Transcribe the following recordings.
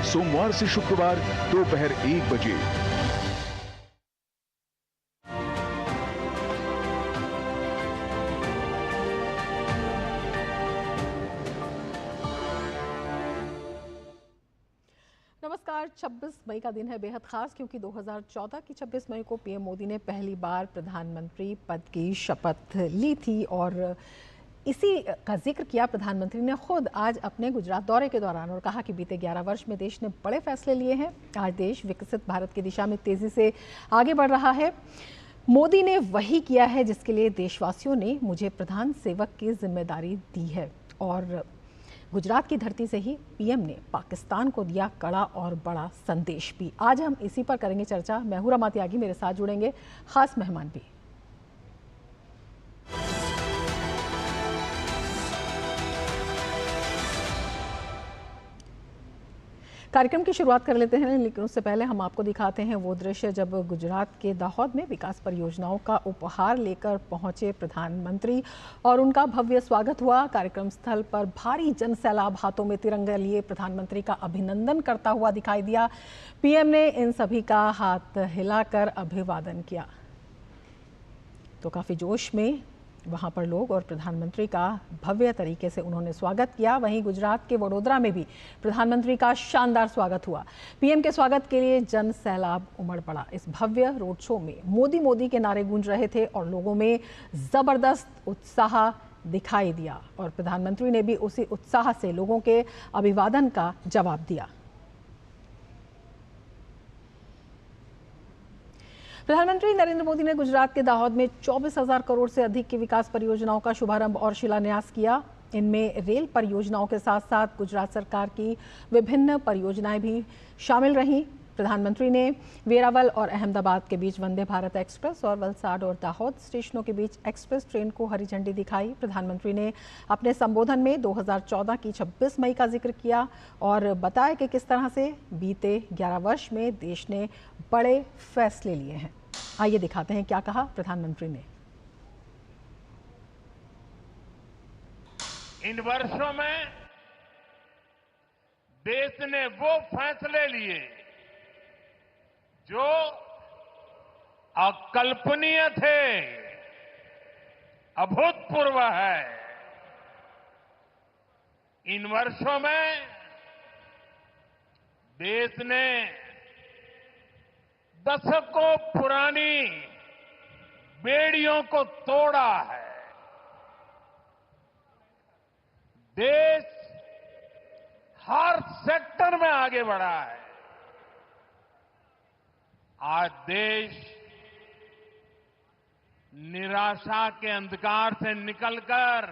सोमवार से शुक्रवार दोपहर 1 बजे। नमस्कार। 26 मई का दिन है बेहद खास, क्योंकि 2014 की 26 मई को पीएम मोदी ने पहली बार प्रधानमंत्री पद की शपथ ली थी और इसी का जिक्र किया प्रधानमंत्री ने खुद आज अपने गुजरात दौरे के दौरान और कहा कि बीते 11 वर्ष में देश ने बड़े फैसले लिए हैं। आज देश विकसित भारत की दिशा में तेजी से आगे बढ़ रहा है। मोदी ने वही किया है जिसके लिए देशवासियों ने मुझे प्रधान सेवक की जिम्मेदारी दी है। और गुजरात की धरती से ही पीएम ने पाकिस्तान को दिया कड़ा और बड़ा संदेश भी। आज हम इसी पर करेंगे चर्चा। मैं हूं रमा त्यागी, मेरे साथ जुड़ेंगे खास मेहमान भी। कार्यक्रम की शुरुआत कर लेते हैं, लेकिन उससे पहले हम आपको दिखाते हैं वो दृश्य जब गुजरात के दाहोद में विकास परियोजनाओं का उपहार लेकर पहुंचे प्रधानमंत्री और उनका भव्य स्वागत हुआ। कार्यक्रम स्थल पर भारी जनसैलाब हाथों में तिरंगा लिए प्रधानमंत्री का अभिनंदन करता हुआ दिखाई दिया। पीएम ने इन सभी का हाथ हिलाकर अभिवादन किया तो काफी जोश में वहां पर लोग और प्रधानमंत्री का भव्य तरीके से उन्होंने स्वागत किया। वहीं गुजरात के वडोदरा में भी प्रधानमंत्री का शानदार स्वागत हुआ। पीएम के स्वागत के लिए जन सैलाब उमड़ पड़ा। इस भव्य रोड शो में मोदी मोदी के नारे गूंज रहे थे और लोगों में जबरदस्त उत्साह दिखाई दिया और प्रधानमंत्री ने भी उसी उत्साह से लोगों के अभिवादन का जवाब दिया। प्रधानमंत्री नरेंद्र मोदी ने गुजरात के दाहोद में 24,000 करोड़ से अधिक की विकास परियोजनाओं का शुभारंभ और शिलान्यास किया। इनमें रेल परियोजनाओं के साथ साथ गुजरात सरकार की विभिन्न परियोजनाएं भी शामिल रहीं। प्रधानमंत्री ने वेरावल और अहमदाबाद के बीच वंदे भारत एक्सप्रेस और वलसाड और दाहोद स्टेशनों के बीच एक्सप्रेस ट्रेन को हरी झंडी दिखाई। प्रधानमंत्री ने अपने संबोधन में 2014 की 26 मई का जिक्र किया और बताया कि किस तरह से बीते 11 वर्ष में देश ने बड़े फैसले लिए हैं। आइए दिखाते हैं क्या कहा प्रधानमंत्री ने। इन वर्षों में देश ने वो फैसले लिए जो अकल्पनीय थे, अभूतपूर्व है। इन वर्षों में देश ने दशकों पुरानी बेड़ियों को तोड़ा है। देश हर सेक्टर में आगे बढ़ा है। आज देश निराशा के अंधकार से निकलकर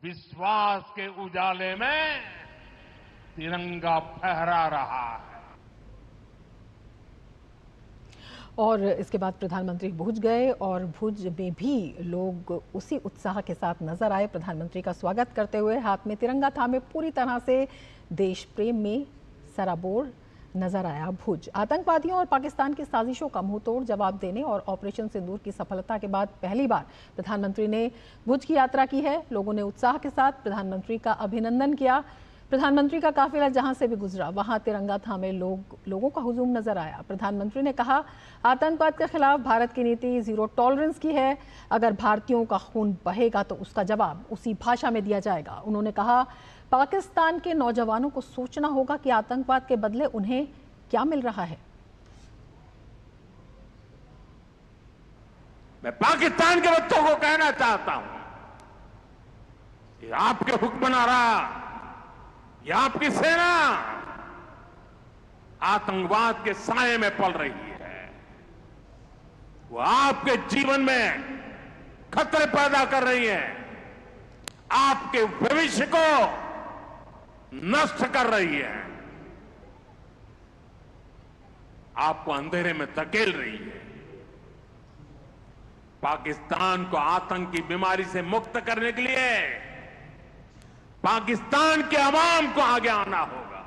विश्वास के उजाले में तिरंगा फहरा रहा है। और इसके बाद प्रधानमंत्री भुज गए और भुज में भी लोग उसी उत्साह के साथ नजर आए प्रधानमंत्री का स्वागत करते हुए। हाथ में तिरंगा थामे पूरी तरह से देश प्रेम में सराबोर नजर आया भुज। आतंकवादियों और पाकिस्तान की साजिशों का मुंहतोड़ जवाब देने और ऑपरेशन सिंदूर की सफलता के बाद पहली बार प्रधानमंत्री ने भुज की यात्रा की है। लोगों ने उत्साह के साथ प्रधानमंत्री का अभिनंदन किया। प्रधानमंत्री का काफिला जहां से भी गुजरा वहां तिरंगा थामे लोगों का हुजूम नजर आया। प्रधानमंत्री ने कहा, आतंकवाद के खिलाफ भारत की नीति जीरो टॉलरेंस की है। अगर भारतीयों का खून बहेगा तो उसका जवाब उसी भाषा में दिया जाएगा। उन्होंने कहा, पाकिस्तान के नौजवानों को सोचना होगा कि आतंकवाद के बदले उन्हें क्या मिल रहा है। मैं पाकिस्तान के बच्चों को कहना चाहता हूं, ये आपके हुक्मनारा, ये आपकी सेना आतंकवाद के साए में पल रही है। वो आपके जीवन में खतरे पैदा कर रही है, आपके भविष्य को नष्ट कर रही है, आपको अंधेरे में धकेल रही है। पाकिस्तान को आतंक की बीमारी से मुक्त करने के लिए पाकिस्तान के अवाम को आगे आना होगा,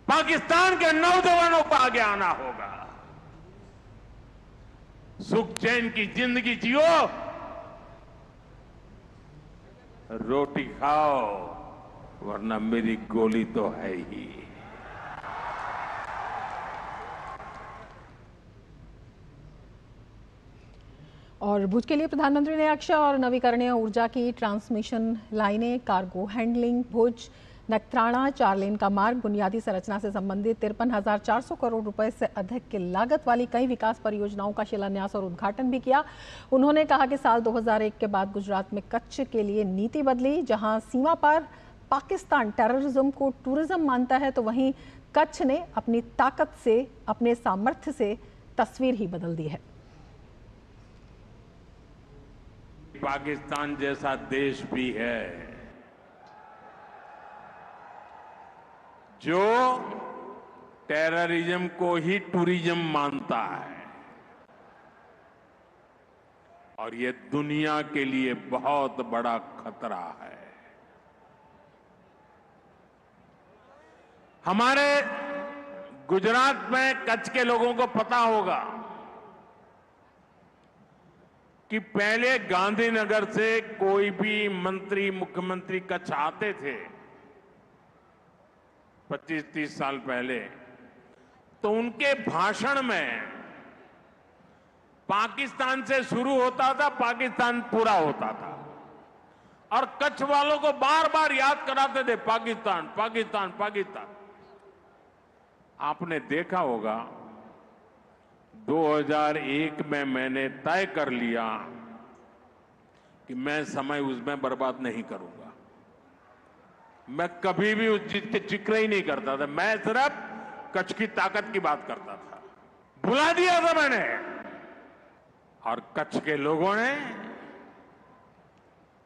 पाकिस्तान के नौजवानों को आगे आना होगा। सुख चैन की जिंदगी जियो, रोटी खाओ, वरना मेरी गोली तो है ही। और भुज के लिए प्रधानमंत्री ने अक्षय और नवीकरणीय ऊर्जा की ट्रांसमिशन लाइनें, कार्गो हैंडलिंग, भुज नखत्राना 4 लेन का मार्ग, बुनियादी संरचना से संबंधित 53,400 करोड़ रुपए से अधिक की लागत वाली कई विकास परियोजनाओं का शिलान्यास और उद्घाटन भी किया। उन्होंने कहा कि साल 2001 के बाद गुजरात में कच्छ के लिए नीति बदली। जहां सीमा पर पाकिस्तान टेररिज्म को टूरिज्म मानता है, तो वहीं कच्छ ने अपनी ताकत से, अपने सामर्थ्य से तस्वीर ही बदल दी है। पाकिस्तान जैसा देश भी है जो टेररिज्म को ही टूरिज्म मानता है, और ये दुनिया के लिए बहुत बड़ा खतरा है। हमारे गुजरात में कच्छ के लोगों को पता होगा कि पहले गांधीनगर से कोई भी मंत्री, मुख्यमंत्री कच्छ आते थे 25-30 साल पहले, तो उनके भाषण में पाकिस्तान से शुरू होता था, पाकिस्तान पूरा होता था, और कच्छ वालों को बार बार याद कराते थे पाकिस्तान पाकिस्तान पाकिस्तान। आपने देखा होगा 2001 में मैंने तय कर लिया कि मैं समय उसमें बर्बाद नहीं करूंगा। मैं कभी भी उस चीज के जिक्र ही नहीं करता था, मैं सिर्फ कच्छ की ताकत की बात करता था। बुला दिया था मैंने, और कच्छ के लोगों ने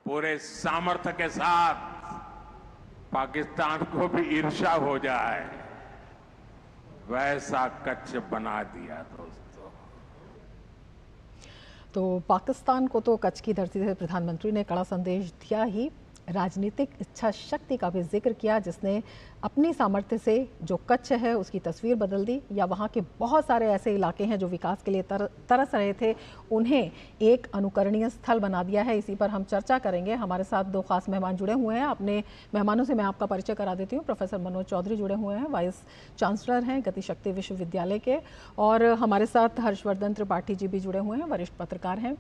पूरे सामर्थ्य के साथ पाकिस्तान को भी ईर्ष्या हो जाए वैसा कच्छ बना दिया दोस्तों। तो पाकिस्तान को तो कच्छ की धरती से प्रधानमंत्री ने कड़ा संदेश दिया ही, राजनीतिक इच्छा शक्ति का भी जिक्र किया, जिसने अपनी सामर्थ्य से जो कच्छ है उसकी तस्वीर बदल दी। या वहाँ के बहुत सारे ऐसे इलाके हैं जो विकास के लिए तरस रहे थे, उन्हें एक अनुकरणीय स्थल बना दिया है। इसी पर हम चर्चा करेंगे। हमारे साथ 2 खास मेहमान जुड़े हुए हैं। अपने मेहमानों से मैं आपका परिचय करा देती हूँ। प्रोफेसर मनोज चौधरी जुड़े हुए हैं, वाइस चांसलर हैं गतिशक्ति विश्वविद्यालय के, और हमारे साथ हर्षवर्धन त्रिपाठी जी भी जुड़े हुए हैं, वरिष्ठ पत्रकार हैं।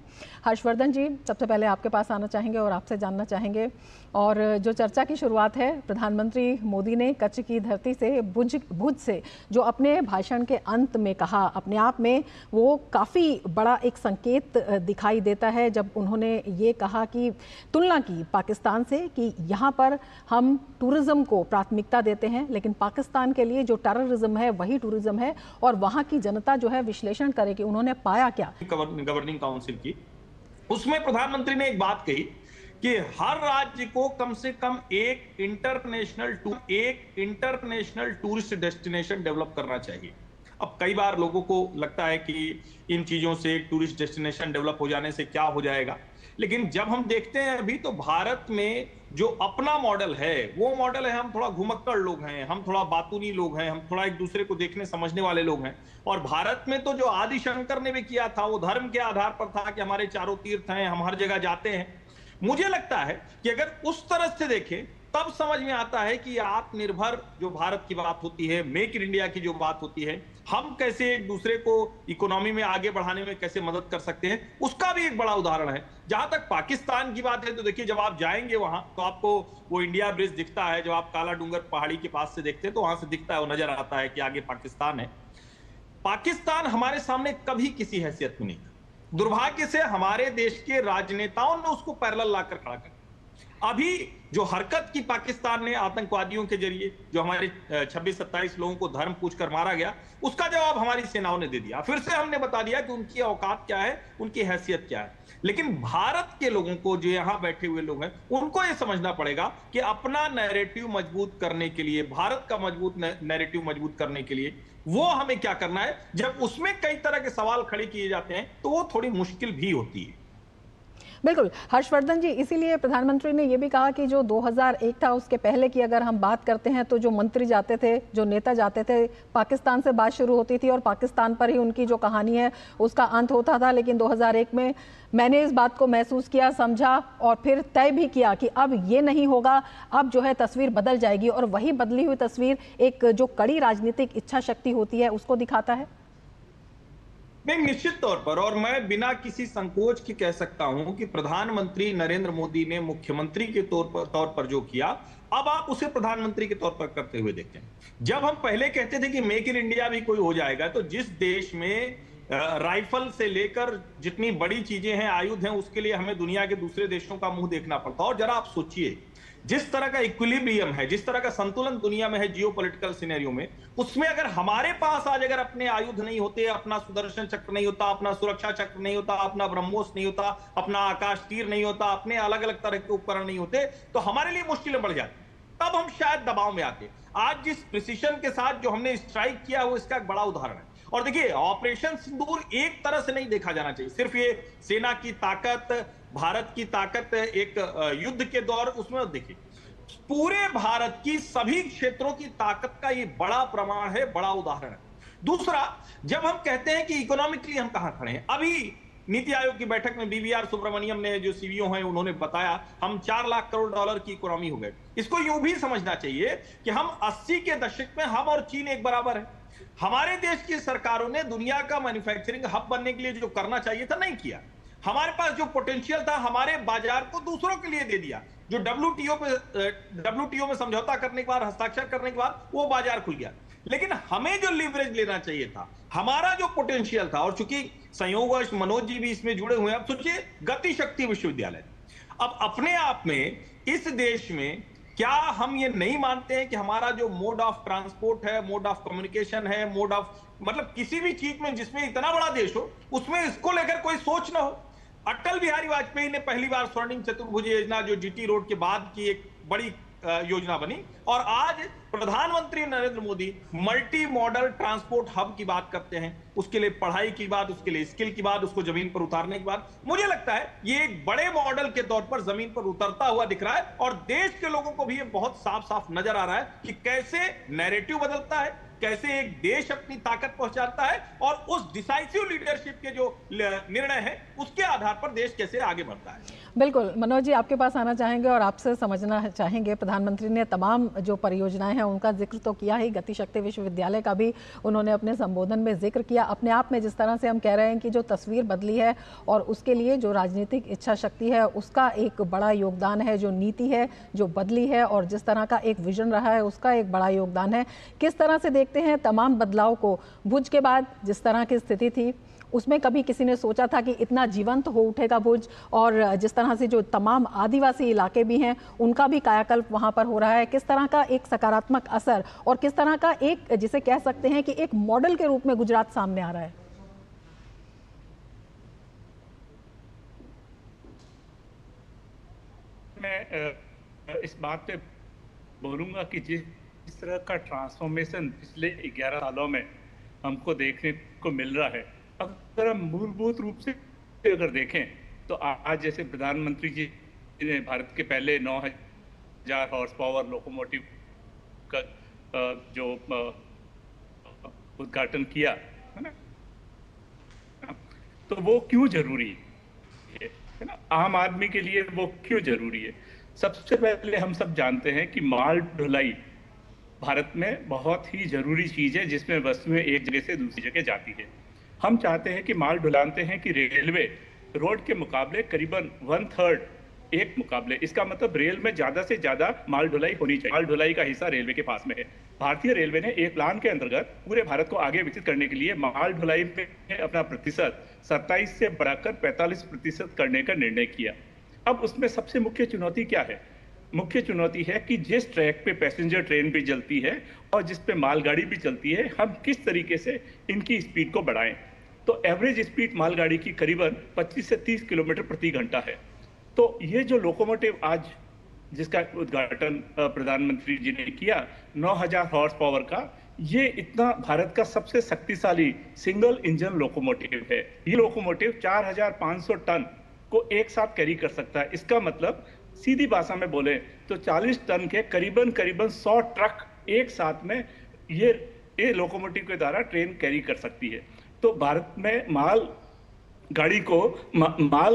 हर्षवर्धन जी, सबसे पहले आपके पास आना चाहेंगे और आपसे जानना चाहेंगे, और जो चर्चा की शुरुआत है, प्रधानमंत्री मोदी ने कच्छ की धरती से, भुज से जो अपने भाषण के अंत में कहा, अपने आप में वो काफ़ी बड़ा एक संकेत दिखाई देता है, जब उन्होंने ये कहा कि तुलना की पाकिस्तान से कि यहाँ पर हम टूरिज्म को प्राथमिकता देते हैं, लेकिन पाकिस्तान के लिए जो टेररिज्म है वही टूरिज्म है, और वहाँ की जनता जो है विश्लेषण करे कि उन्होंने पाया क्या। गवर्निंग काउंसिल की, उसमें प्रधानमंत्री ने एक बात कही कि हर राज्य को कम से कम एक इंटरनेशनल टूरिस्ट डेस्टिनेशन डेवलप करना चाहिए। अब कई बार लोगों को लगता है कि इन चीजों से, टूरिस्ट डेस्टिनेशन डेवलप हो जाने से क्या हो जाएगा, लेकिन जब हम देखते हैं अभी तो भारत में जो अपना मॉडल है वो मॉडल है, हम थोड़ा घुमक्कड़ लोग हैं, हम थोड़ा बातूनी लोग हैं, हम थोड़ा एक दूसरे को देखने समझने वाले लोग हैं। और भारत में तो जो आदि शंकर ने भी किया था वो धर्म के आधार पर था कि हमारे चारों तीर्थ हैं, हम हर जगह जाते हैं। मुझे लगता है कि अगर उस तरह से देखें तब समझ में आता है कि आत्मनिर्भर जो भारत की बात होती है, मेक इन इंडिया की जो बात होती है, हम कैसे एक दूसरे को इकोनॉमी में आगे बढ़ाने में कैसे मदद कर सकते हैं, उसका भी एक बड़ा उदाहरण है। जहां तक पाकिस्तान की बात है तो देखिए, जब आप जाएंगे वहां तो आपको वो इंडिया ब्रिज दिखता है, जब आप काला डूंगर पहाड़ी के पास से देखते हैं तो वहां से दिखता है, वो नजर आता है कि आगे पाकिस्तान है। पाकिस्तान हमारे सामने कभी किसी हैसियत में नहीं था। दुर्भाग्य से हमारे देश के राजनेताओं ने उसको पैरेलल लाकर खड़ा कर। अभी जो हरकत की पाकिस्तान ने आतंकवादियों के जरिए, जो हमारे 26-27 लोगों को धर्म पूछकर मारा गया, उसका जवाब हमारी सेनाओं ने दे दिया। फिर से हमने बता दिया कि उनकी औकात क्या है, उनकी हैसियत क्या है। लेकिन भारत के लोगों को, जो यहां बैठे हुए लोग हैं, उनको यह समझना पड़ेगा कि अपना नैरेटिव मजबूत करने के लिए, भारत का नैरेटिव मजबूत करने के लिए वो हमें क्या करना है। जब उसमें कई तरह के सवाल खड़े किए जाते हैं तो वो थोड़ी मुश्किल भी होती है। बिल्कुल हर्षवर्धन जी, इसीलिए प्रधानमंत्री ने ये भी कहा कि जो 2001 था उसके पहले की अगर हम बात करते हैं तो जो मंत्री जाते थे, जो नेता जाते थे, पाकिस्तान से बात शुरू होती थी और पाकिस्तान पर ही उनकी जो कहानी है उसका अंत होता था। लेकिन 2001 में मैंने इस बात को महसूस किया, समझा और फिर तय भी किया कि अब ये नहीं होगा, अब जो है तस्वीर बदल जाएगी। और वही बदली हुई तस्वीर एक जो कड़ी राजनीतिक इच्छा शक्ति होती है उसको दिखाता है। नहीं, निश्चित तौर पर, और मैं बिना किसी संकोच के कह सकता हूं कि प्रधानमंत्री नरेंद्र मोदी ने मुख्यमंत्री के तौर पर जो किया, अब आप उसे प्रधानमंत्री के तौर पर करते हुए देखें। जब हम पहले कहते थे कि मेक इन इंडिया भी कोई हो जाएगा, तो जिस देश में राइफल से लेकर जितनी बड़ी चीजें हैं, आयुध हैं, उसके लिए हमें दुनिया के दूसरे देशों का मुंह देखना पड़ता। और जरा आप सोचिए, जिस तरह का इक्विलिब्रियम है, जिस तरह का संतुलन दुनिया में है जियोपॉलिटिकल सिनेरियो में, उसमें अगर हमारे पास आज अगर अपने आयुध नहीं होते, अपना सुदर्शन चक्र नहीं होता, अपना सुरक्षा चक्र नहीं होता, अपना ब्रह्मोस नहीं होता, अपना आकाश तीर नहीं होता, अपने अलग अलग तरह के उपकरण नहीं होते, तो हमारे लिए मुश्किलें बढ़ जाती। तब हम शायद दबाव में आते। आज जिस प्रिसीशन के साथ जो हमने स्ट्राइक किया वो इसका एक बड़ा उदाहरण है। और देखिए, ऑपरेशन सिंदूर एक तरह से नहीं देखा जाना चाहिए, सिर्फ ये सेना की ताकत, भारत की ताकत एक युद्ध के दौर, उसमें देखिए पूरे भारत की सभी क्षेत्रों की ताकत का ये बड़ा प्रमाण है, बड़ा उदाहरण है। दूसरा, जब हम कहते हैं कि इकोनॉमिकली हम कहां खड़े हैं, अभी नीति आयोग की बैठक में बीवीआर सुब्रमण्यम ने, जो सीईओ हैं, उन्होंने बताया हम 4 लाख करोड़ डॉलर की इकोनॉमी हो गए। इसको यूं भी समझना चाहिए कि हम 80 के दशक में हम और चीन एक बराबर है। हमारे देश की सरकारों ने दुनिया का मैन्युफैक्चरिंग हब बनने के लिए जो करना चाहिए था नहीं किया। हमारे पास जो पोटेंशियल था हमारे बाजार को दूसरों के लिए दे दिया। जो डब्ल्यूटीओ में समझौता करने के बाद, हस्ताक्षर करने के बाद वो बाजार खुल गया। लेकिन हमें जो लीवरेज लेना चाहिए था, हमारा जो पोटेंशियल था, और चूंकि संयोगवश मनोज जी भी इसमें जुड़े हुए हैं, अब सोचिए गति शक्ति विश्वविद्यालय, अब अपने आप में इस देश में क्या हम ये नहीं मानते हैं कि हमारा जो मोड ऑफ ट्रांसपोर्ट है, मोड ऑफ कम्युनिकेशन है, मोड ऑफ मतलब किसी भी चीज में जिसमें इतना बड़ा देश हो, उसमें इसको लेकर कोई सोच ना हो। अटल बिहारी वाजपेयी ने पहली बार स्वर्णिम चतुर्भुज योजना, जो जीटी रोड के बाद की एक बड़ी योजना बनी, और आज प्रधानमंत्री Narendra Modi multi modal transport hub की बात करते हैं। उसके लिए पढ़ाई की बात, उसके लिए स्किल की बात, उसको जमीन पर उतारने की बात। मुझे लगता है ये एक बड़े मॉडल के तौर पर जमीन पर उतरता हुआ दिख रहा है, और देश के लोगों को भी ये बहुत साफ साफ नजर आ रहा है कि कैसे नैरेटिव बदलता है, कैसे एक देश अपनी ताकत पहुंचाता है, और उस डिसाइसिव लीडरशिप के जो निर्णय है उसके आधार पर देश कैसे आगे बढ़ता है। बिल्कुल मनोज जी, आपके पास आना चाहेंगे और आपसे समझना चाहेंगे, प्रधानमंत्री ने तमाम जो परियोजनाएं हैं उनका जिक्र तो किया ही, गति शक्ति विश्वविद्यालय का भी उन्होंने अपने संबोधन में जिक्र किया। अपने आप में जिस तरह से हम कह रहे हैं कि जो तस्वीर बदली है और उसके लिए जो राजनीतिक इच्छा शक्ति है उसका एक बड़ा योगदान है, जो नीति है जो बदली है और जिस तरह का एक विजन रहा है उसका एक बड़ा योगदान है। किस तरह से देखते हैं तमाम बदलाव को? भुज के बाद जिस तरह की स्थिति थी उसमें कभी किसी ने सोचा था कि इतना जीवंत हो उठेगा भुज, और जिस तरह से जो तमाम आदिवासी इलाके भी हैं उनका भी कायाकल्प वहां पर हो रहा है, किस तरह का एक सकारात्मक असर और किस तरह का एक जिसे कह सकते हैं कि एक मॉडल के रूप में गुजरात सामने आ रहा है? मैं इस बात पे बोलूंगा कि जिस तरह का ट्रांसफॉर्मेशन पिछले 11 सालों में हमको देखने को मिल रहा है, अगर हम मूलभूत रूप से अगर देखें तो आज जैसे प्रधानमंत्री जी ने भारत के पहले 9000 हॉर्स पावर लोकोमोटिव का जो उद्घाटन किया है ना, तो वो क्यों जरूरी है ना, आम आदमी के लिए वो क्यों जरूरी है? सबसे पहले हम सब जानते हैं कि माल ढुलाई भारत में बहुत ही जरूरी चीज है, जिसमें वस्तुएं एक जगह से दूसरी जगह जाती है। हम चाहते हैं कि माल ढुलाते हैं कि रेलवे रोड के मुकाबले करीबन 1/3 एक मुकाबले, इसका मतलब रेल में ज्यादा से ज्यादा माल ढुलाई होनी चाहिए। माल ढुलाई का हिस्सा रेलवे के पास में है। भारतीय रेलवे ने एक प्लान के अंतर्गत पूरे भारत को आगे विकसित करने के लिए माल ढुलाई में अपना प्रतिशत 27 से बढ़ाकर 45% करने का निर्णय किया। अब उसमें सबसे मुख्य चुनौती क्या है? मुख्य चुनौती है कि जिस ट्रैक पे पैसेंजर ट्रेन भी चलती है और जिस पे मालगाड़ी भी चलती है, हम किस तरीके से इनकी स्पीड को बढ़ाएं। तो एवरेज स्पीड मालगाड़ी की करीबन 25 से 30 किलोमीटर प्रति घंटा है। तो ये जो लोकोमोटिव आज जिसका उद्घाटन प्रधानमंत्री जी ने किया, 9000 हॉर्स पावर का, ये इतना भारत का सबसे शक्तिशाली सिंगल इंजन लोकोमोटिव है। ये लोकोमोटिव 4500 टन को एक साथ कैरी कर सकता है। इसका मतलब सीधी भाषा में बोले तो 40 टन के करीबन 100 ट्रक एक साथ में ये लोकोमोटिव के द्वारा ट्रेन कैरी कर सकती है। तो भारत में माल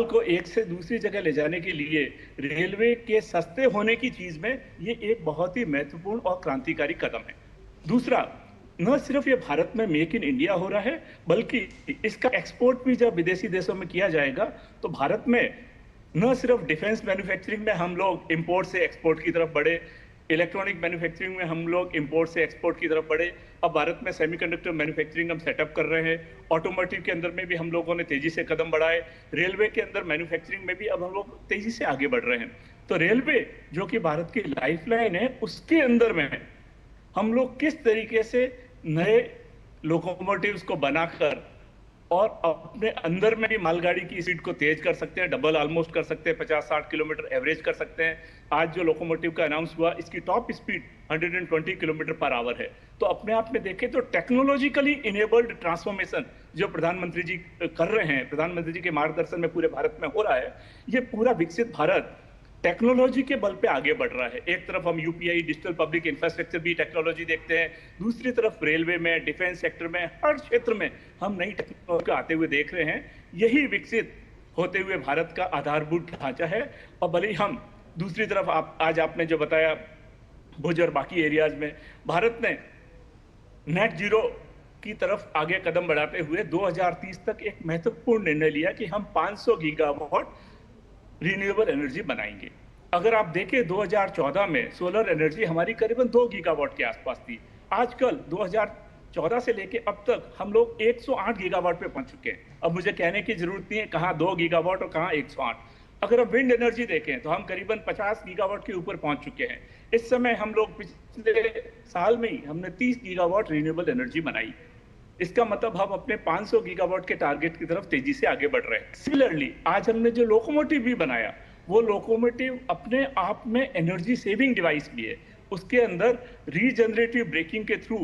को एक से दूसरी जगह ले जाने के लिए रेलवे के सस्ते होने की चीज में ये एक बहुत ही महत्वपूर्ण और क्रांतिकारी कदम है। दूसरा, न सिर्फ ये भारत में मेक इन इंडिया हो रहा है, बल्कि इसका एक्सपोर्ट भी जब विदेशी देशों में किया जाएगा तो भारत में न सिर्फ डिफेंस मैन्युफैक्चरिंग में हम लोग इंपोर्ट से एक्सपोर्ट की तरफ बढ़े, इलेक्ट्रॉनिक मैन्युफैक्चरिंग में हम लोग इंपोर्ट से एक्सपोर्ट की तरफ बढ़े, अब भारत में सेमीकंडक्टर मैन्युफैक्चरिंग हम सेटअप कर रहे हैं, ऑटोमोटिव के अंदर में भी हम लोगों ने तेजी से कदम बढ़ाए, रेलवे के अंदर मैन्युफैक्चरिंग में भी अब हम लोग तेजी से आगे बढ़ रहे हैं। तो रेलवे जो कि भारत की लाइफलाइन है, उसके अंदर में हम लोग किस तरीके से नए लोकोमोटिव्स को बनाकर और अपने अंदर में भी मालगाड़ी की स्पीड को तेज कर सकते हैं, डबल ऑलमोस्ट कर सकते हैं, 50-60 किलोमीटर एवरेज कर सकते हैं। आज जो लोकोमोटिव का अनाउंस हुआ, इसकी top speed 120 kilometre per hour है। तो अपने आप में देखें तो टेक्नोलॉजिकली इनेबल्ड ट्रांसफॉर्मेशन जो प्रधानमंत्री जी कर रहे हैं, प्रधानमंत्री जी के मार्गदर्शन में पूरे भारत में हो रहा है, ये पूरा विकसित भारत टेक्नोलॉजी के बल पे आगे बढ़ रहा है। एक तरफ हम यूपीआई डिजिटल पब्लिक इंफ्रास्ट्रक्चर भी टेक्नोलॉजी देखते हैं, दूसरी तरफ रेलवे में, डिफेंस सेक्टर में, हर क्षेत्र में हम नई टेक्नोलॉजी आते हुए देख रहे हैं। यही विकसित होते हुए भारत का आधारभूत ढांचा है। और भले ही हम दूसरी तरफ आज आपने जो बताया भुज और बाकी एरियाज में भारत ने नेट जीरो की तरफ आगे कदम बढ़ाते हुए 2030 तक एक महत्वपूर्ण निर्णय लिया कि हम 500 गीगावाट रिन्यूएबल एनर्जी बनाएंगे। अगर आप देखें 2014 में सोलर एनर्जी हमारी करीबन 2 गीगावाट के आसपास थी। आजकल 2014 से लेके अब तक हम लोग 108 गीगावाट पे पहुंच चुके हैं। अब मुझे कहने की जरूरत नहीं है कहां 2 गीगावाट और कहां 108। अगर हम विंड एनर्जी देखें तो हम करीबन 50 गीगावाट के ऊपर पहुंच चुके हैं। इस समय हम लोग पिछले साल में ही हमने 30 गीगावाट रिन्यूएबल एनर्जी बनाई। इसका मतलब हम अपने 500 गीगावाट के टारगेट की तरफ तेजी से आगे बढ़ रहे हैं। सिमिलरली आज हमने जो लोकोमोटिव भी बनाया, वो लोकोमोटिव अपने आप में एनर्जी सेविंग डिवाइस भी है। उसके अंदर रीजनरेटिव ब्रेकिंग के थ्रू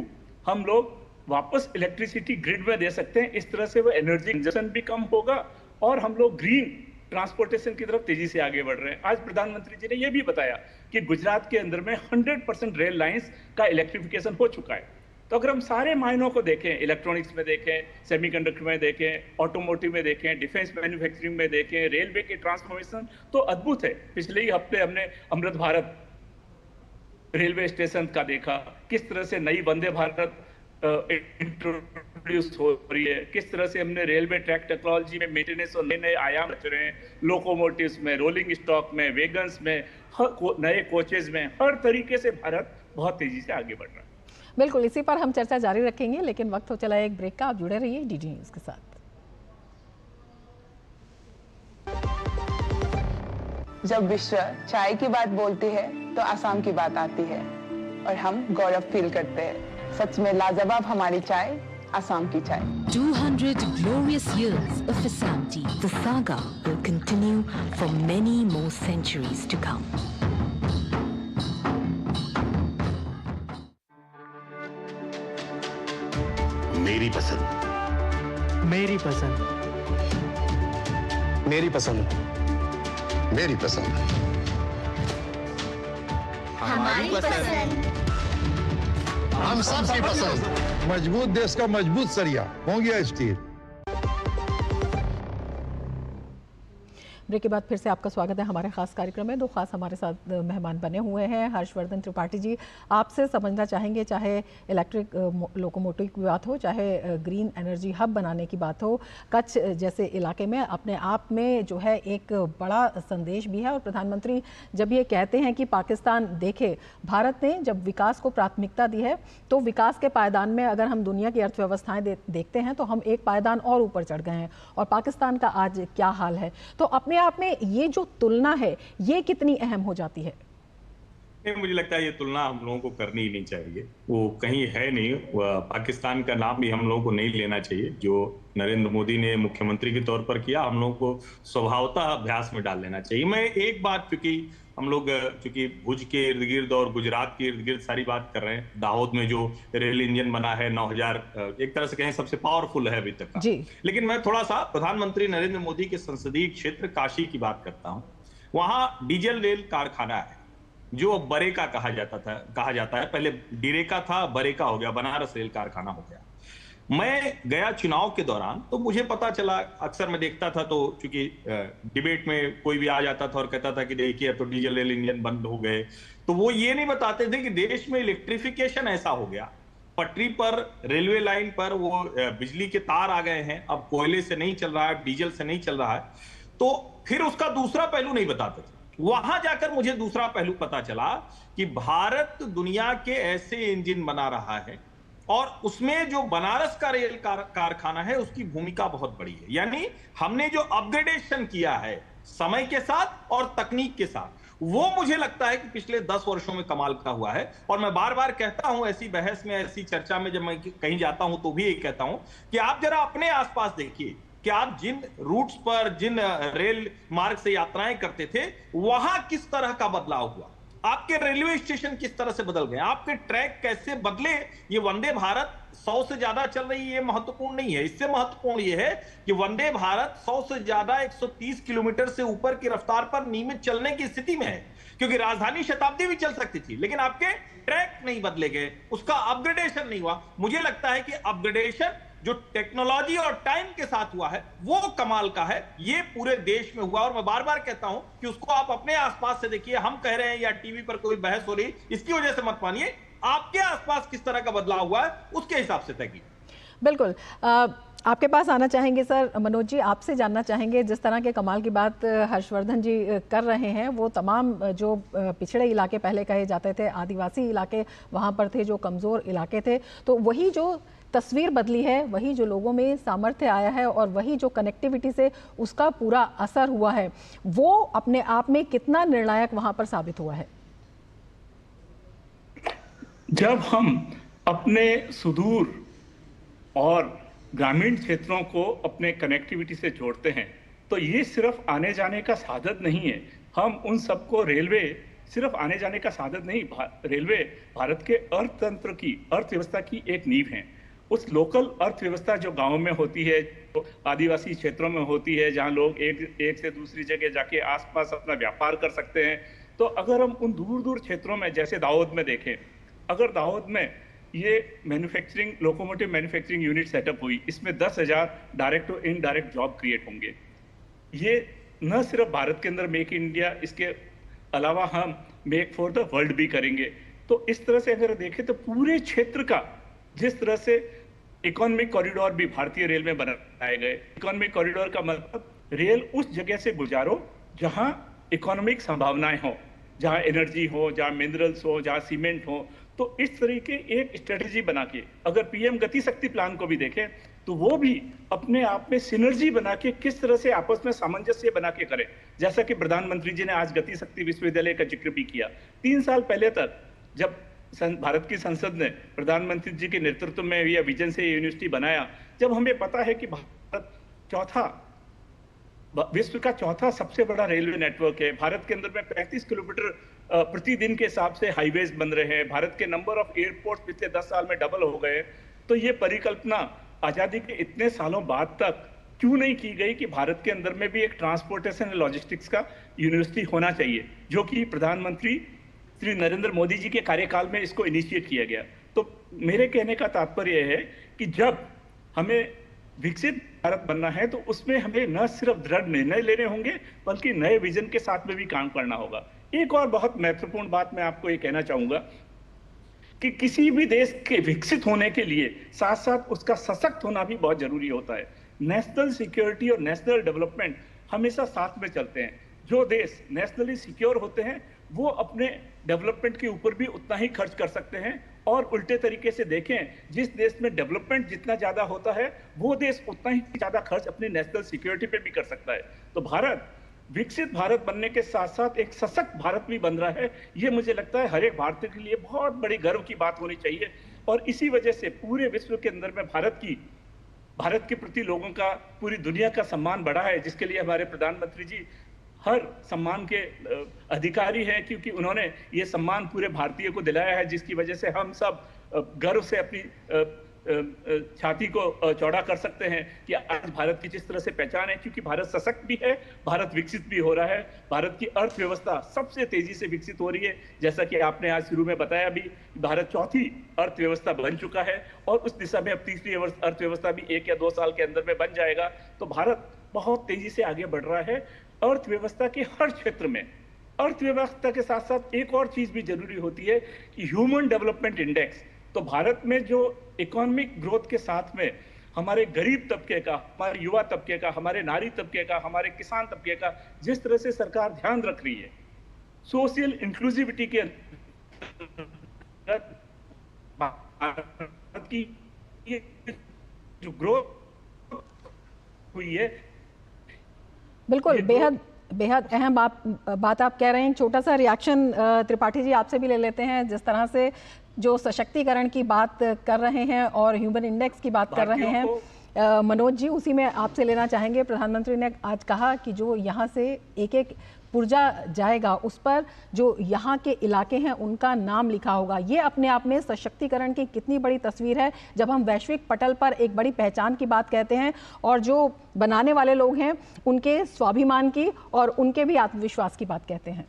हम लोग वापस इलेक्ट्रिसिटी ग्रिड में दे सकते हैं। इस तरह से वो एनर्जी कंजप्शन भी कम होगा और हम लोग ग्रीन ट्रांसपोर्टेशन की तरफ तेजी से आगे बढ़ रहे हैं। आज प्रधानमंत्री जी ने यह भी बताया कि गुजरात के अंदर में 100% रेल लाइंस का इलेक्ट्रिफिकेशन हो चुका है। तो अगर हम सारे मायनों को देखें, इलेक्ट्रॉनिक्स में देखें, सेमीकंडक्टर में देखें, ऑटोमोटिव में देखें, डिफेंस मैन्युफैक्चरिंग में देखें, रेलवे के ट्रांसफॉर्मेशन, तो अद्भुत है। पिछले ही हफ्ते हमने अमृत भारत रेलवे स्टेशन का देखा, किस तरह से नई वंदे भारत इंट्रोड्यूस हो रही है, किस तरह से हमने रेलवे ट्रैक टेक्नोलॉजी में मेंटेनेंस और नए आयाम रच रहे हैं, लोकोमोटिव्स में, रोलिंग स्टॉक में, वेगन्स में, नए कोचेज में, हर तरीके से भारत बहुत तेजी से आगे बढ़ रहा है। बिल्कुल, इसी पर हम चर्चा जारी रखेंगे, लेकिन वक्त हो चला एक ब्रेक का। आप जुड़े रहिए डीडी न्यूज़ के साथ। जब विश्व चाय की बात बोलती है तो आसाम की बात आती है और हम गौरव फील करते हैं। सच में लाजवाब हमारी चाय, आसाम की चाय। 200 glorious years of Assam tea. The saga will continue for many more centuries to come. मेरी पसंद, मेरी पसंद, मेरी पसंद, मेरी पसंद, हमारी पसंद, हम सबकी पसंद। मजबूत देश का मजबूत सरिया हो गया स्टील। ब्रेक के बाद फिर से आपका स्वागत है हमारे खास कार्यक्रम में। दो खास हमारे साथ मेहमान बने हुए हैं। हर्षवर्धन त्रिपाठी जी, आपसे समझना चाहेंगे, चाहे इलेक्ट्रिक लोकोमोटिव की बात हो, चाहे ग्रीन एनर्जी हब बनाने की बात हो, कच्छ जैसे इलाके में अपने आप में जो है एक बड़ा संदेश भी है। और प्रधानमंत्री जब ये कहते हैं कि पाकिस्तान देखे, भारत ने जब विकास को प्राथमिकता दी है तो विकास के पायदान में अगर हम दुनिया की अर्थव्यवस्थाएं देखते हैं तो हम एक पायदान और ऊपर चढ़ गए हैं। और पाकिस्तान का आज क्या हाल है, तो अपने आप में ये जो तुलना है ये कितनी अहम हो जाती है? नहीं, मुझे लगता है ये तुलना हम लोगों को करनी ही नहीं चाहिए, वो कहीं है नहीं। पाकिस्तान का नाम भी हम लोगों को नहीं लेना चाहिए। जो नरेंद्र मोदी ने मुख्यमंत्री के तौर पर किया, हम लोगों को स्वभावतः अभ्यास में डाल लेना चाहिए। मैं एक बात, क्योंकि हम लोग चूंकि भुज के इर्द गिर्द और गुजरात के इर्द गिर्द सारी बात कर रहे हैं, दाहोद में जो रेल इंजन बना है 9000, एक तरह से कहें सबसे पावरफुल है अभी तक का। लेकिन मैं थोड़ा सा प्रधानमंत्री नरेंद्र मोदी के संसदीय क्षेत्र काशी की बात करता हूं। वहां डीजल रेल कारखाना है जो बरेका कहा जाता है। पहले डिरेका था, बरेका हो गया, बनारस रेल कारखाना हो गया। मैं गया चुनाव के दौरान, तो मुझे पता चला, अक्सर मैं देखता था, तो चूंकि डिबेट में कोई भी आ जाता था और कहता था कि देखिए अब तो डीजल रेल इंजन बंद हो गए, तो वो ये नहीं बताते थे कि देश में इलेक्ट्रिफिकेशन ऐसा हो गया, पटरी पर, रेलवे लाइन पर वो बिजली के तार आ गए हैं, अब कोयले से नहीं चल रहा है, डीजल से नहीं चल रहा है। तो फिर उसका दूसरा पहलू नहीं बताते थे। वहां जाकर मुझे दूसरा पहलू पता चला कि भारत दुनिया के ऐसे इंजन बना रहा है और उसमें जो बनारस का रेल कारखाना है उसकी भूमिका बहुत बड़ी है। यानी हमने जो अपग्रेडेशन किया है समय के साथ और तकनीक के साथ, वो मुझे लगता है कि पिछले 10 वर्षों में कमाल का हुआ है। और मैं बार बार कहता हूं, ऐसी बहस में, ऐसी चर्चा में जब मैं कहीं जाता हूं तो भी यही कहता हूं कि आप जरा अपने आसपास देखिए कि आप जिन रूट्स पर, जिन रेल मार्ग से यात्राएं करते थे, वहां किस तरह का बदलाव हुआ, आपके रेलवे स्टेशन किस तरह से बदल गए, आपके ट्रैक कैसे बदले। ये वंदे भारत 100 से ज्यादा चल रही है, ये महत्वपूर्ण नहीं है। इससे महत्वपूर्ण ये है कि वंदे भारत 100 से ज्यादा 130 किलोमीटर से ऊपर की रफ्तार पर नियमित चलने की स्थिति में है, क्योंकि राजधानी शताब्दी भी चल सकती थी, लेकिन आपके ट्रैक नहीं बदले गए, उसका अपग्रेडेशन नहीं हुआ। मुझे लगता है कि अपग्रेडेशन जो टेक्नोलॉजी और टाइम के साथ हुआ है वो कमाल का है, ये पूरे देश में हुआ। और मैं बार बार कहता हूं कि उसको आप अपने आसपास से देखिए। हम कह रहे हैं या टीवी पर कोई बहस हो रही, इसकी वजह से मत मानिए, आपके आसपास किस तरह का बदलाव हुआ है उसके हिसाब से तय कीजिए। बिल्कुल, आपके पास आना चाहेंगे सर। मनोज जी, आपसे जानना चाहेंगे, जिस तरह के कमाल की बात हर्षवर्धन जी कर रहे हैं, वो तमाम जो पिछड़े इलाके पहले कहे जाते थे, आदिवासी इलाके वहाँ पर थे, जो कमज़ोर इलाके थे, तो वही जो तस्वीर बदली है, वही जो लोगों में सामर्थ्य आया है और वही जो कनेक्टिविटी से उसका पूरा असर हुआ है, वो अपने आप में कितना निर्णायक वहाँ पर साबित हुआ है? जब हम अपने सुदूर और ग्रामीण क्षेत्रों को अपने कनेक्टिविटी से जोड़ते हैं, तो ये सिर्फ आने जाने का साधन नहीं है। हम उन सबको, रेलवे सिर्फ आने जाने का साधन नहीं, रेलवे भारत के अर्थतंत्र की, अर्थव्यवस्था की एक नींव है। उस लोकल अर्थव्यवस्था जो गांव में होती है, जो आदिवासी क्षेत्रों में होती है, जहां लोग एक से दूसरी जगह जाके आसपास अपना व्यापार कर सकते हैं, तो अगर हम उन दूर दूर क्षेत्रों में, जैसे दाहोद में देखें, अगर दाहोद में ये manufacturing, locomotive manufacturing unit setup हुई, इसमें 10,000 डायरेक्ट और इनडायरेक्ट जॉब क्रिएट होंगे। ये न सिर्फ भारत के अंदर मेक इन इंडिया, इसके अलावा हम मेक फॉर द वर्ल्ड भी करेंगे। तो इस तरह से अगर देखें तो पूरे क्षेत्र का, जिस तरह से इकोनॉमिक कॉरिडोर भी भारतीय रेल में बनाए गए, इकोनॉमिक कॉरिडोर का मतलब रेल उस जगह से गुजारो जहां इकोनॉमिक संभावनाएं हो, जहां एनर्जी हो, जहां मिनरल्स हो, जहां सीमेंट हो। तो इस तरीके एक स्ट्रेटेजी बना के, अगर पीएम गति शक्ति प्लान को भी देखें तो वो भी अपने आप में सिनर्जी बना के किस तरह से आपस में सामंजस्य बना के करें। जैसा कि प्रधानमंत्री जी ने आज गति शक्ति विश्वविद्यालय का जिक्र भी किया। 3 साल पहले तक जब भारत की संसद ने प्रधानमंत्री जी के नेतृत्व में यह विजन से यूनिवर्सिटी बनाया, जब हमें पता है कि भारत विश्व का चौथा सबसे बड़ा रेलवे नेटवर्क है, भारत के अंदर में 35 किलोमीटर प्रतिदिन के हिसाब से हाईवेज बन रहे हैं, भारत के नंबर ऑफ एयरपोर्ट पिछले 10 साल में डबल हो गए, तो ये परिकल्पना आजादी के इतने सालों बाद तक क्यों नहीं की गई कि भारत के अंदर में भी एक ट्रांसपोर्टेशन एंड लॉजिस्टिक्स का यूनिवर्सिटी होना चाहिए, जो कि प्रधानमंत्री श्री नरेंद्र मोदी जी के कार्यकाल में इसको इनिशिएट किया गया। तो मेरे कहने का तात्पर्य है कि जब हमें विकसित भारत बनना है तो उसमें हमें न सिर्फ दृढ़ निर्णय लेने होंगे बल्कि नए विजन के साथ में भी काम करना होगा। एक और बहुत महत्वपूर्ण बात मैं आपको ये कहना चाहूंगा कि किसी भी देश के विकसित होने के लिए साथ साथ उसका सशक्त होना भी बहुत जरूरी होता है। नेशनल सिक्योरिटी और नेशनल डेवलपमेंट हमेशा साथ में चलते हैं। जो देश नेशनली सिक्योर होते हैं वो अपने डेवलपमेंट के ऊपर भी उतना ही खर्च कर सकते हैं, और उल्टे तरीके से देखें, जिस देश में डेवलपमेंट जितना ज्यादा होता है वो देश उतना ही ज्यादा खर्च अपनी नेशनल सिक्योरिटी पे भी कर सकता है। तो भारत विकसित भारत बनने के साथ साथ एक सशक्त भारत भी बन रहा है। ये मुझे लगता है हर एक भारतीय के लिए बहुत बड़ी गर्व की बात होनी चाहिए। और इसी वजह से पूरे विश्व के अंदर में भारत के प्रति लोगों का, पूरी दुनिया का सम्मान बढ़ा है, जिसके लिए हमारे प्रधानमंत्री जी हर सम्मान के अधिकारी हैं, क्योंकि उन्होंने ये सम्मान पूरे भारतीय को दिलाया है, जिसकी वजह से हम सब गर्व से अपनी छाती को चौड़ा कर सकते हैं कि आज भारत की जिस तरह से पहचान है, क्योंकि भारत सशक्त भी है, भारत विकसित भी हो रहा है। भारत की अर्थव्यवस्था सबसे तेजी से विकसित हो रही है, जैसा कि आपने आज शुरू में बताया भी, भारत चौथी अर्थव्यवस्था बन चुका है और उस दिशा में अब तीसरी अर्थव्यवस्था भी 1 या 2 साल के अंदर में बन जाएगा। तो भारत बहुत तेजी से आगे बढ़ रहा है अर्थव्यवस्था के हर क्षेत्र में। अर्थव्यवस्था के साथ साथ एक और चीज भी जरूरी होती है कि ह्यूमन डेवलपमेंट इंडेक्स। तो भारत में जो इकोनॉमिक ग्रोथ के साथ में हमारे गरीब तबके का, हमारे युवा तबके का, हमारे नारी तबके का, हमारे किसान तबके का जिस तरह से सरकार ध्यान रख रही है, सोशल इंक्लूसिविटी के भारत की ये जो ग्रोथ हुई है, बिल्कुल बेहद अहम बात आप कह रहे हैं। छोटा सा रिएक्शन त्रिपाठी जी आपसे भी ले लेते हैं। जिस तरह से जो सशक्तिकरण की बात कर रहे हैं और ह्यूमन इंडेक्स की बात कर रहे हैं, मनोज जी उसी में आपसे लेना चाहेंगे। प्रधानमंत्री ने आज कहा कि जो यहाँ से एक एक पुर्जा जाएगा उस पर जो यहाँ के इलाके हैं उनका नाम लिखा होगा। ये अपने आप में सशक्तिकरण की कितनी बड़ी तस्वीर है जब हम वैश्विक पटल पर एक बड़ी पहचान की बात कहते हैं और जो बनाने वाले लोग हैं उनके स्वाभिमान की और उनके भी आत्मविश्वास की बात कहते हैं।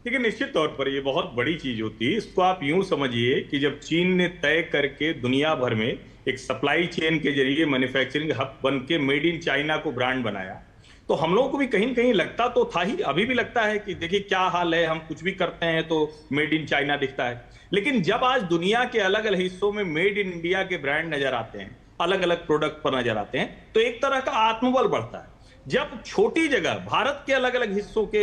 देखिए, निश्चित तौर पर ये बहुत बड़ी चीज होती है। इसको आप यूं समझिए कि जब चीन ने तय करके दुनिया भर में एक सप्लाई चेन के जरिए मैन्युफैक्चरिंग हब बन के मेड इन चाइना को ब्रांड बनाया, तो हम लोगों को भी कहीं न कहीं लगता तो था ही, अभी भी लगता है कि देखिए क्या हाल है, हम कुछ भी करते हैं तो मेड इन चाइना दिखता है। लेकिन जब आज दुनिया के अलग अलग हिस्सों में मेड इन इंडिया के ब्रांड नजर आते हैं, अलग अलग प्रोडक्ट पर नजर आते हैं, तो एक तरह का आत्मबल बढ़ता है। जब छोटी जगह भारत के अलग अलग हिस्सों के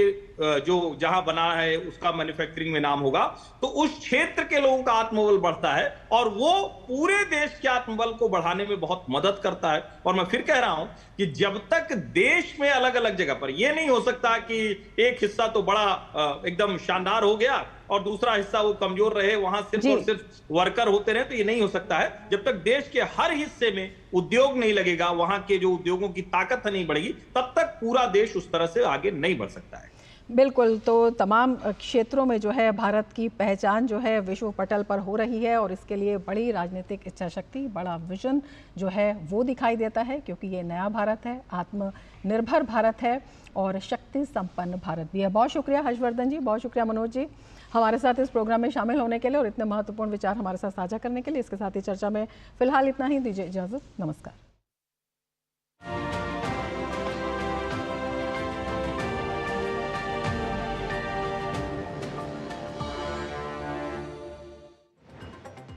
जो जहां बना है उसका मैन्युफैक्चरिंग में नाम होगा, तो उस क्षेत्र के लोगों का आत्मबल बढ़ता है और वो पूरे देश के आत्मबल को बढ़ाने में बहुत मदद करता है। और मैं फिर कह रहा हूं कि जब तक देश में अलग अलग जगह पर यह नहीं हो सकता कि एक हिस्सा तो बड़ा एकदम शानदार हो गया और दूसरा हिस्सा वो कमजोर रहे, वहां सिर्फ और सिर्फ वर्कर होते रहे, तो ये नहीं हो सकता है। जब तक देश के हर हिस्से में उद्योग नहीं लगेगा, वहां के जो उद्योगों की ताकत नहीं बढ़ेगी, तब तक पूरा देश उस तरह से आगे नहीं बढ़ सकता है। बिल्कुल, तो तमाम क्षेत्रों में जो है भारत की पहचान जो है विश्व पटल पर हो रही है और इसके लिए बड़ी राजनीतिक इच्छा शक्ति, बड़ा विजन जो है वो दिखाई देता है, क्योंकि ये नया भारत है, आत्मनिर्भर भारत है और शक्ति संपन्न भारत भी है। बहुत शुक्रिया हर्षवर्धन जी, बहुत शुक्रिया मनोज जी हमारे साथ इस प्रोग्राम में शामिल होने के लिए और इतने महत्वपूर्ण विचार हमारे साथ साझा करने के लिए। इसके साथ ही चर्चा में फिलहाल इतना ही, दीजिए इजाजत, नमस्कार।